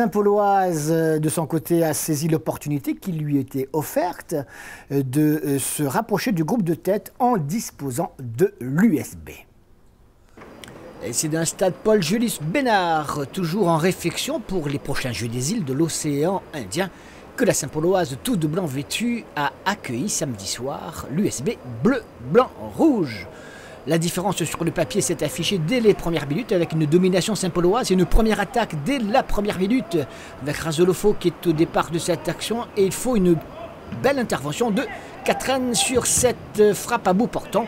Saint-Pauloise, de son côté, a saisi l'opportunité qui lui était offerte de se rapprocher du groupe de tête en disposant de l'USB. C'est d'un stade Paul-Julius Bénard, toujours en réflexion pour les prochains Jeux des îles de l'océan Indien, que la Saint-Pauloise, tout de blanc vêtue, a accueilli samedi soir l'USB bleu, blanc, rouge. La différence sur le papier s'est affichée dès les premières minutes avec une domination saint-pauloise et une première attaque dès la première minute avec Razolofo qui est au départ de cette action et il faut une belle intervention de Catherine sur cette frappe à bout portant.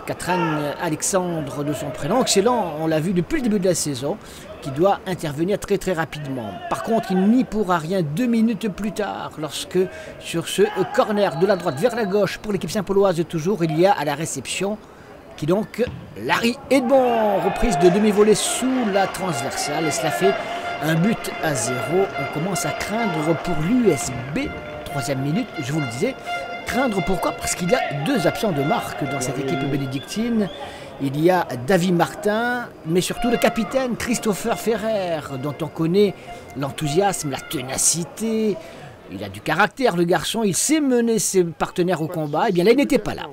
Catherine Alexandre de son prénom, excellent, on l'a vu depuis le début de la saison, qui doit intervenir très rapidement. Par contre, il n'y pourra rien 2 minutes plus tard, lorsque sur ce corner de la droite vers la gauche pour l'équipe saint-pauloise toujours, il y a à la réception qui donc, Larry Edmond, reprise de demi-volée sous la transversale, et cela fait 1-0. On commence à craindre pour l'USB, 3e minute, je vous le disais. Craindre pourquoi? Parce qu'il y a 2 absents de marque dans cette équipe bénédictine. Il y a David Martin, mais surtout le capitaine Christopher Ferrer, dont on connaît l'enthousiasme, la ténacité. Il a du caractère, le garçon, il sait mener ses partenaires au combat. Et bien là, il n'était pas là.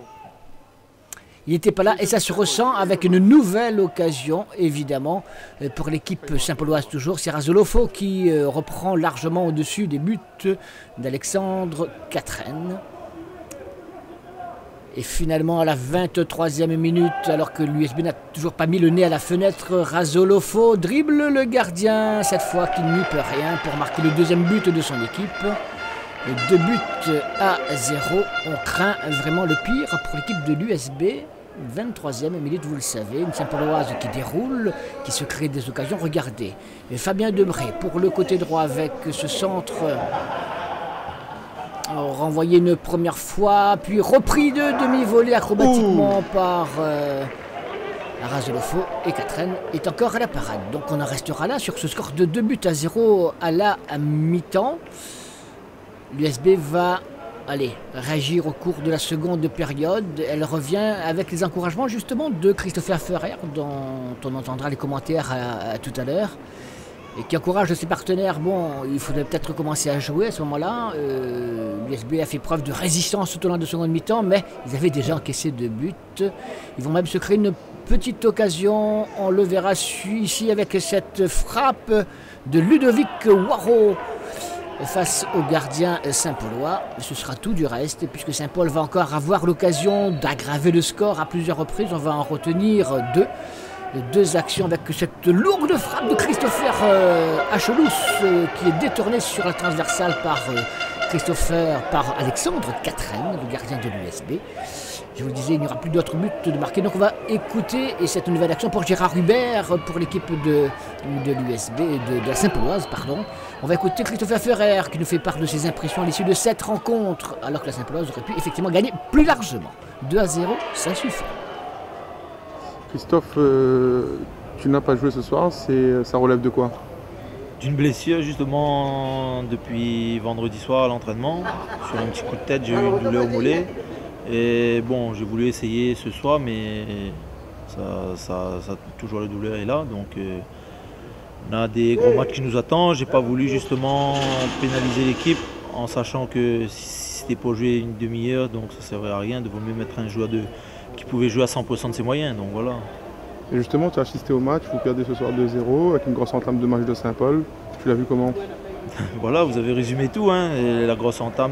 Il n'était pas là et ça se ressent avec une nouvelle occasion, évidemment, pour l'équipe saint-pauloise toujours. C'est Razolofo qui reprend largement au-dessus des buts d'Alexandre Catherine. Et finalement, à la 23e minute, alors que l'USB n'a toujours pas mis le nez à la fenêtre, Razolofo dribble le gardien, cette fois qu'il n'y peut rien pour marquer le 2e but de son équipe. 2 buts à 0, on craint vraiment le pire pour l'équipe de l'USB. 23e minute, vous le savez, une Saint-Pauloise qui déroule, qui se crée des occasions. Regardez, Fabien Debré pour le côté droit avec ce centre renvoyé une première fois, puis repris de demi-volée acrobatiquement par Razolofo, et Catherine est encore à la parade. Donc on en restera là sur ce score de 2 buts à 0 à la mi-temps. L'USB va réagir au cours de la seconde période. Elle revient avec les encouragements justement de Christopher Ferrer, dont on entendra les commentaires tout à l'heure, et qui encourage ses partenaires. Bon, il faudrait peut-être commencer à jouer à ce moment-là. L'USB a fait preuve de résistance tout au long de la seconde mi-temps, mais ils avaient déjà encaissé 2 buts. Ils vont même se créer une petite occasion. On le verra ici avec cette frappe de Ludovic Waro face au gardien saint-paulois. Ce sera tout du reste, puisque Saint-Paul va encore avoir l'occasion d'aggraver le score à plusieurs reprises. On va en retenir 2 actions avec cette lourde frappe de Christopher Achelous qui est détournée sur la transversale par Alexandre Catherine, le gardien de l'USB. Je vous le disais, il n'y aura plus d'autres buts de marquer. Donc on va écouter, et cette nouvelle action pour Gérard Hubert, pour l'équipe de l'USB, de la Saint-Pauloise, pardon. On va écouter Christopher Ferrer qui nous fait part de ses impressions à l'issue de cette rencontre, alors que la Saint-Pauloise aurait pu effectivement gagner plus largement. 2-0, ça suffit. Christophe, tu n'as pas joué ce soir, ça relève de quoi? D'une blessure justement depuis vendredi soir à l'entraînement. Sur un petit coup de tête, j'ai eu une douleur au mollet. Et bon, j'ai voulu essayer ce soir, mais toujours la douleur est là. Donc on a des gros matchs qui nous attendent. J'ai pas voulu justement pénaliser l'équipe en sachant que si c'était pour jouer une demi-heure, donc ça ne servait à rien. De vaut mieux mettre un joueur qui pouvait jouer à 100% de ses moyens. Donc voilà. Et justement, tu as assisté au match, vous perdez ce soir 2-0 avec une grosse entame de match de Saint-Paul. Tu l'as vu comment? Voilà, vous avez résumé tout, hein. Et la grosse entame.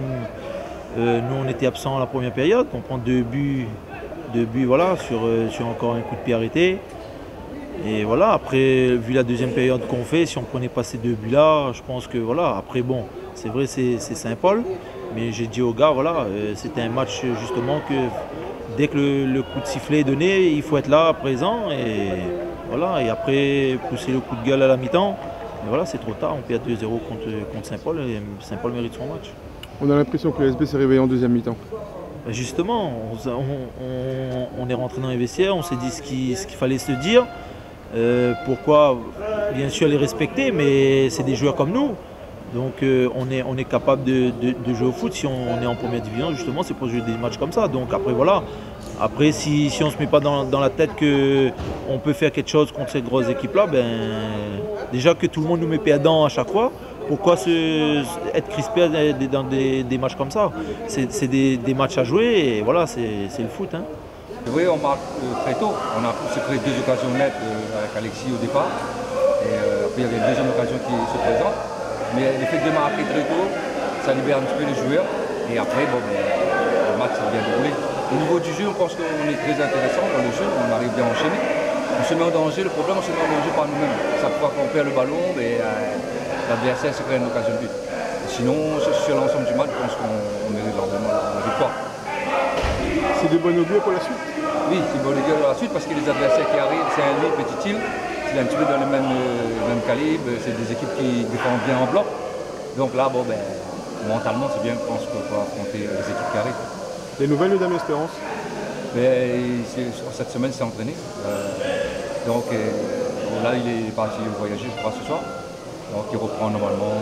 Nous on était absents à la première période, on prend 2 buts voilà, sur encore un coup de pied arrêté. Et voilà, après, vu la deuxième période qu'on fait, si on ne prenait pas ces 2 buts là, je pense que voilà, après bon, c'est vrai c'est Saint-Paul, mais j'ai dit aux gars, voilà, c'était un match justement que dès que le coup de sifflet est donné, il faut être là, présent, et voilà, et après pousser le coup de gueule à la mi-temps. Et voilà, c'est trop tard, on perd 2-0 contre Saint-Paul, et Saint-Paul mérite son match. On a l'impression que l'USB s'est réveillé en deuxième mi-temps. Justement, on est rentré dans les vestiaires, on s'est dit ce qu'il fallait se dire. Pourquoi, bien sûr, les respecter, mais c'est des joueurs comme nous. Donc on est capable de jouer au foot. Si on est en première division, justement, c'est pour jouer des matchs comme ça. Donc après, voilà, Après, si on ne se met pas dans la tête qu'on peut faire quelque chose contre cette grosse équipe-là, ben, déjà que tout le monde nous met perdant à chaque fois, pourquoi être crispé dans des matchs comme ça? C'est des matchs à jouer et voilà, c'est le foot. Hein. Oui, on marque très tôt. On a se créé 2 occasions nettes avec Alexis au départ. Et après, il y avait une deuxième occasion qui se présente. Mais le fait de marquer très tôt, ça libère un petit peu les joueurs. Et après, bon, le match s'est bien déroulé. Au niveau du jeu, on pense qu'on est très intéressant dans le jeu. On arrive bien à enchaîner. On se met en danger. Le problème, on se met en danger par nous-mêmes. Chaque fois qu'on perd le ballon, l'adversaire se crée une occasion de but. Sinon, sur l'ensemble du match, je pense qu'on mérite largement la victoire. C'est de bon augure pour la suite? Oui, c'est bon augure pour la suite parce que les adversaires qui arrivent, c'est un lit, Petit-Île, c'est un petit peu dans le même calibre, c'est des équipes qui défendent bien en bloc. Donc là, bon, mentalement, c'est bien, je pense qu'on peut affronter les équipes qui arrivent. Les nouvelles de Damien Espérance? Cette semaine, il s'est entraîné. Donc là, il est parti voyager, je crois, ce soir. Donc il reprend normalement